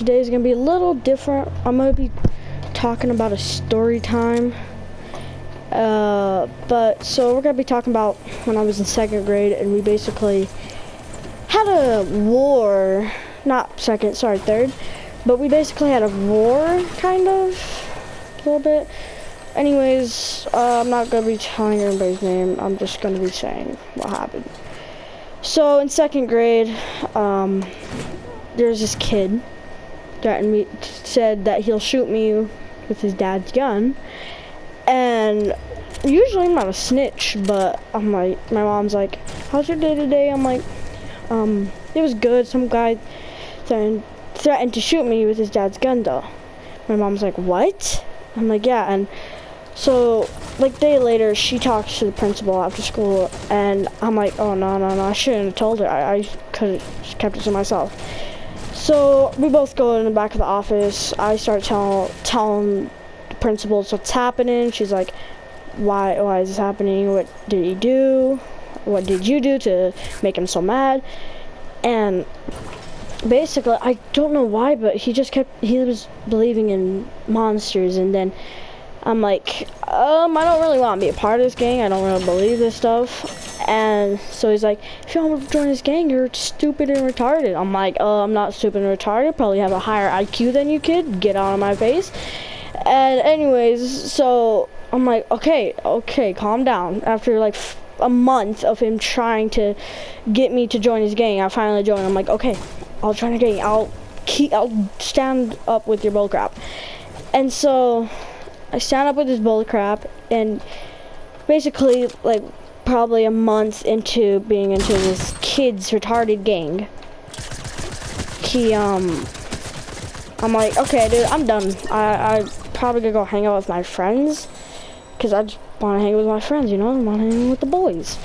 Today is gonna be a little different. I'm gonna be talking about a story time. So we're gonna be talking about when I was in second grade, and we basically had a war. Not second, sorry, third. But we basically had a war, kind of, a little bit. Anyways, I'm not gonna be telling everybody's name. I'm just gonna be saying what happened. So in second grade, there's this kid threatened me, said that he'll shoot me with his dad's gun. And usually I'm not a snitch, but I'm like, my mom's like, how's your day today? I'm like, it was good. Some guy threatened to shoot me with his dad's gun though. My mom's like, what? I'm like, yeah. And so like a day later, she talks to the principal after school, and I'm like, oh no, I shouldn't have told her. I could have kept it to myself. So we both go in the back of the office. I start telling the principal what's happening. She's like, why is this happening? What did he do? What did you do to make him so mad? And basically, I don't know why, but he was believing in monsters. And then I'm like, I don't really want to be a part of this gang. I don't really believe this stuff. And so he's like, if you want to join this gang, you're stupid and retarded. I'm like, I'm not stupid and retarded. Probably have a higher IQ than you, kid. Get out of my face. And anyways, so I'm like, okay, calm down. After like a month of him trying to get me to join his gang, I finally joined. I'm like, okay, I'll join the gang. I'll stand up with your bullcrap. And so I stand up with his bullcrap, and basically, like, probably a month into being into this kid's retarded gang, I'm like, okay, dude, I'm done. I probably gonna go hang out with my friends, because I just want to hang with my friends, you know? I want to hang with the boys.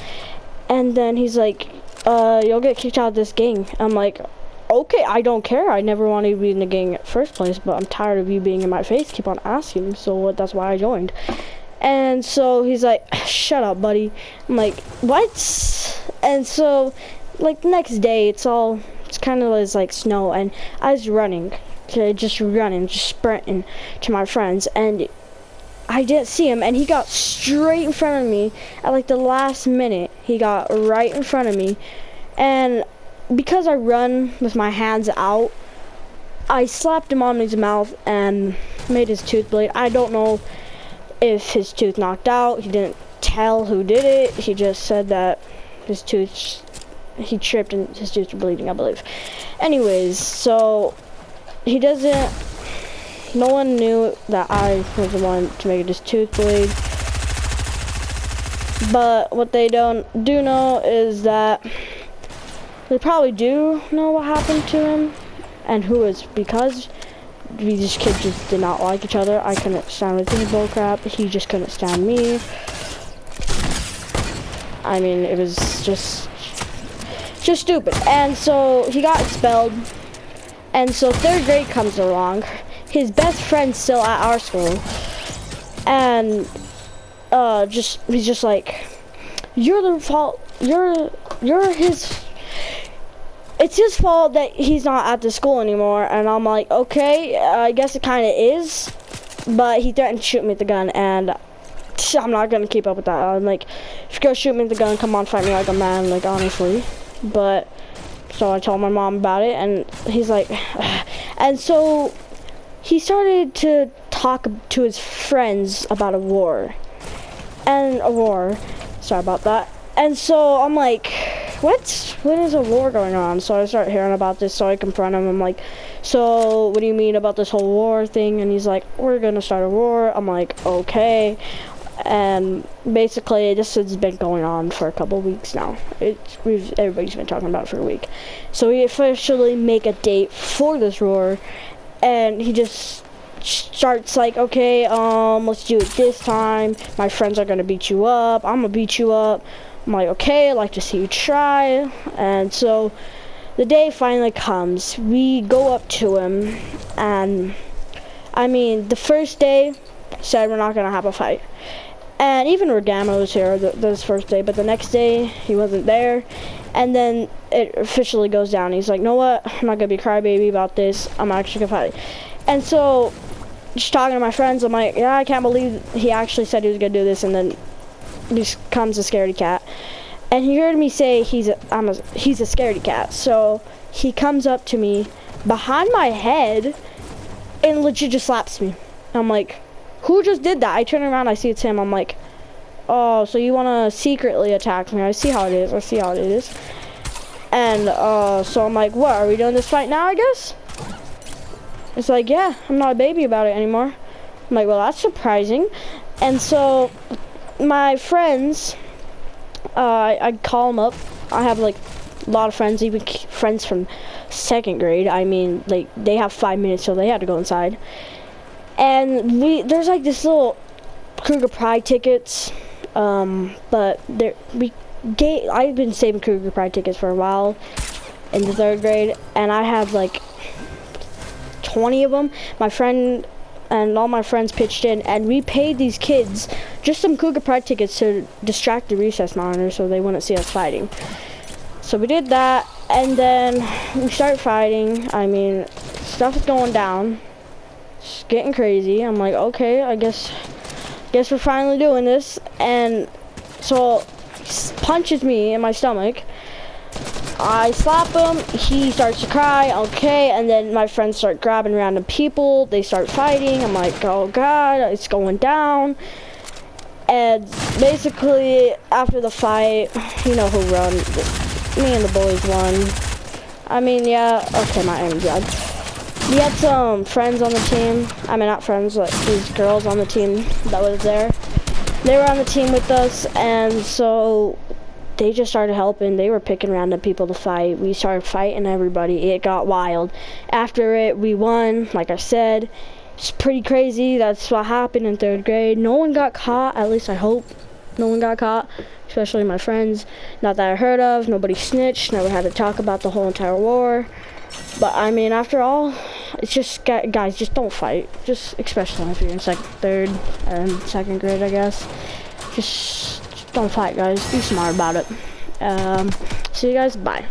And then he's like, you'll get kicked out of this gang. I'm like, okay, I don't care. I never wanted to be in the gang at first place, but I'm tired of you being in my face. Keep on asking, so that's why I joined. And so he's like, shut up, buddy. I'm like, what? And so, like, next day, it's kind of like snow, and I was just sprinting to my friends, and I didn't see him, and he got straight in front of me at like the last minute. He got right in front of me, and because I run with my hands out, I slapped him on his mouth and made his tooth bleed. I don't know if his tooth knocked out. He didn't tell who did it. He just said that he tripped and his tooth was bleeding, I believe. Anyways, so no one knew that I was the one to make his tooth bleed. But what they do know is that they probably do know what happened to him and who is, because these kids just did not like each other. I couldn't stand with his bullcrap. He just couldn't stand me. I mean, it was just stupid. And so he got expelled. And so third grade comes along. His best friend's still at our school. And he's just like, you're the fault. It's his fault that he's not at the school anymore. And I'm like, okay, I guess it kind of is. But he threatened to shoot me with the gun, and I'm not going to keep up with that. I'm like, if you're going to shoot me with the gun, come on, fight me like a man, like, honestly. But, so I told my mom about it, and he's like, and so he started to talk to his friends about a war. Sorry about that. And so I'm like, what? When is a war going on? So I start hearing about this, so I confront him. I'm like, so what do you mean about this whole war thing? And he's like, we're gonna start a war. I'm like, okay. And basically, this has been going on for a couple weeks now. Everybody's been talking about it for a week. So we officially make a date for this war, and he just starts like, okay, let's do it this time. My friends are gonna beat you up. I'm gonna beat you up. I'm like, okay, I'd like to see you try. And so the day finally comes. We go up to him, and I mean, the first day said we're not gonna have a fight. And even Regamo was here this first day, but the next day he wasn't there. And then it officially goes down. He's like, know what? I'm not gonna be a crybaby about this. I'm actually gonna fight. And so, just talking to my friends, I'm like, yeah, I can't believe he actually said he was gonna do this. And then just comes a scaredy cat. And he heard me say he's a scaredy cat. So he comes up to me behind my head and legit just slaps me. I'm like, who just did that? I turn around, I see it's him. I'm like, oh, so you want to secretly attack me? I see how it is. I see how it is. And so I'm like, what? Are we doing this fight now, I guess? It's like, yeah, I'm not a baby about it anymore. I'm like, well, that's surprising. And so my friends, I call them up. I have like a lot of friends, even friends from 2nd grade. I mean, like, they have 5 minutes, so they had to go inside. And there's like this little Kruger Pride tickets, but I've been saving Kruger Pride tickets for a while in the 3rd grade, and I have like 20 of them. My friend and all my friends pitched in, and we paid these kids just some Kruger Pride tickets to distract the recess monitor so they wouldn't see us fighting. So we did that, and then we started fighting. I mean, stuff is going down. It's getting crazy. I'm like, okay, I guess we're finally doing this. And so he punches me in my stomach. I slap him, he starts to cry, okay, and then my friends start grabbing random people, they start fighting. I'm like, oh god, it's going down. And basically, after the fight, you know who won. Me and the boys won. I mean, yeah, okay, my aim job. We had some friends on the team. I mean, not friends, like these girls on the team that was there. They were on the team with us, and so they just started helping. They were picking random people to fight. We started fighting everybody. It got wild. After it, we won, like I said. It's pretty crazy. That's what happened in 3rd grade. No one got caught, at least I hope. No one got caught, especially my friends. Not that I heard of. Nobody snitched. Never had to talk about the whole entire war. But I mean, after all, it's just, guys, just don't fight. Just, especially if you're in 3rd and 2nd grade, I guess. Just don't fight, guys. Be smart about it. See you guys. Bye.